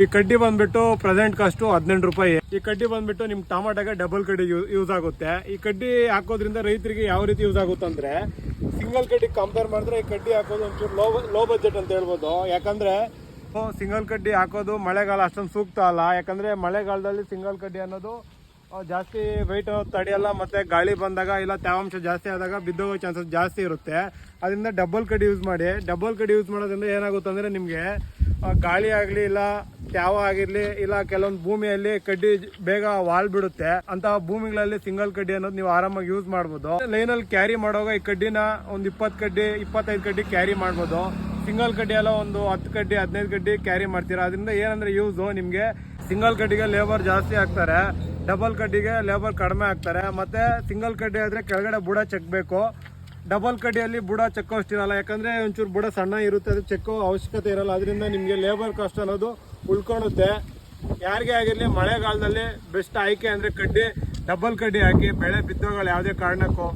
ಈ ಕಡ್ಡಿ ಬಂದ್ಬಿಟ್ಟು ಪ್ರೆಸೆಂಟ್ ಕಾಸ್ಟ್ 18 ರೂಪಾಯಿ. ಈ ಕಡ್ಡಿ ಬಂದ್ಬಿಟ್ಟು ನಿಮ್ ಟಮಾಟಗೆ ಡಬಲ್ ಕಡ್ಡಿ ಯೂಸ್ ಆಗುತ್ತೆ. ಈ ಕಡ್ಡಿ ಹಾಕೋದ್ರಿಂದ ರೈತರಿಗೆ ಯಾವ ರೀತಿ ಯೂಸ್ ಆಗುತ್ತೆ ಅಂದ್ರೆ, ಸಿಂಗಲ್ ಕಡ್ಡಿ ಕಂಪೇರ್ ಮಾಡಿದ್ರೆ ಈ ಕಡ್ಡಿ ಹಾಕೋದು ಒಂಚೂರು ಲೋ ಬಜೆಟ್ ಅಂತ ಹೇಳ್ಬೋದು. ಯಾಕಂದ್ರೆ ಸಿಂಗಲ್ ಕಡ್ಡಿ ಹಾಕೋದು ಮಳೆಗಾಲ ಅಷ್ಟೊಂದು ಸೂಕ್ತ ಅಲ್ಲ. ಯಾಕಂದ್ರೆ ಮಳೆಗಾಲದಲ್ಲಿ ಸಿಂಗಲ್ ಕಡ್ಡಿ ಅನ್ನೋದು ಜಾಸ್ತಿ ವೆಯ್ಟ್ ತಡೆಯಲ್ಲ, ಮತ್ತೆ ಗಾಳಿ ಬಂದಾಗ ಇಲ್ಲ ತೇವಾಂಶ ಜಾಸ್ತಿ ಆದಾಗ ಬಿದ್ದೋಗೋ ಚಾನ್ಸಸ್ ಜಾಸ್ತಿ ಇರುತ್ತೆ. ಅದರಿಂದ ಡಬಲ್ ಕಡ್ಡಿ ಯೂಸ್ ಮಾಡಿ. ಡಬಲ್ ಕಡ್ಡಿ ಯೂಸ್ ಮಾಡೋದ್ರಿಂದ ಏನಾಗುತ್ತೆ ಅಂದ್ರೆ ನಿಮಗೆ ಗಾಳಿ ಆಗಲಿ ಇಲ್ಲ ತ್ಯಾವ ಆಗಿರ್ಲಿ ಇಲ್ಲ ಕೆಲವೊಂದು ಭೂಮಿಯಲ್ಲಿ ಕಡ್ಡಿ ಬೇಗ ವಾಲ್ ಬಿಡುತ್ತೆ. ಅಂತಹ ಭೂಮಿಗಳಲ್ಲಿ ಸಿಂಗಲ್ ಕಡ್ಡಿ ಅನ್ನೋದು ನೀವು ಆರಾಮಾಗಿ ಯೂಸ್ ಮಾಡ್ಬೋದು. ಲೈನಲ್ಲಿ ಕ್ಯಾರಿ ಮಾಡುವಾಗ ಈ ಕಡ್ಡಿನ ಒಂದು 20 ಕಡ್ಡಿ 25 ಕಡ್ಡಿ ಕ್ಯಾರಿ ಮಾಡ್ಬೋದು. ಸಿಂಗಲ್ ಕಡ್ಡಿ ಎಲ್ಲ ಒಂದು 10 ಕಡ್ಡಿ 15 ಕಡ್ಡಿ ಕ್ಯಾರಿ ಮಾಡ್ತೀರಾ. ಅದರಿಂದ ಏನಂದ್ರೆ ಯೂಸು ನಿಮಗೆ ಸಿಂಗಲ್ ಕಡ್ಡಿಗೆ ಲೇಬರ್ ಜಾಸ್ತಿ ಆಗ್ತಾರೆ, ಡಬಲ್ ಕಡ್ಡಿಗೆ ಲೇಬರ್ ಕಡಿಮೆ ಆಗ್ತಾರೆ. ಮತ್ತೆ ಸಿಂಗಲ್ ಕಡ್ಡಿ ಆದ್ರೆ ಕೆಳಗಡೆ ಬುಡ ಚೆಕ್ಬೇಕು. ಡಬಲ್ ಕಡ್ಡಿಯಲ್ಲಿ ಬುಡ ಚೆಕ್ಕೋಷ್ಟಿರಲ್ಲ, ಯಾಕಂದ್ರೆ ಒಂಚೂರು ಬುಡ ಸಣ್ಣ ಇರುತ್ತೆ, ಅದು ಚೆಕ್ಕೋ ಅವಶ್ಯಕತೆ ಇರಲ್ಲ. ಅದರಿಂದ ನಿಮಗೆ ಲೇಬರ್ ಕಾಸ್ಟ್ ಅನ್ನೋದು ಉಳ್ಕೊಳ್ಳುತ್ತೆ. ಯಾರಿಗೇ ಆಗಿರಲಿ ಮಳೆಗಾಲದಲ್ಲಿ ಬೆಸ್ಟ್ ಆಯ್ಕೆ ಅಂದ್ರೆ ಕಡ್ಡಿ ಡಬಲ್ ಕಡ್ಡಿ ಹಾಕಿ, ಬೆಳೆ ಬಿದ್ದೋಗಲ್ಲ ಯಾವುದೇ ಕಾರಣಕ್ಕೂ.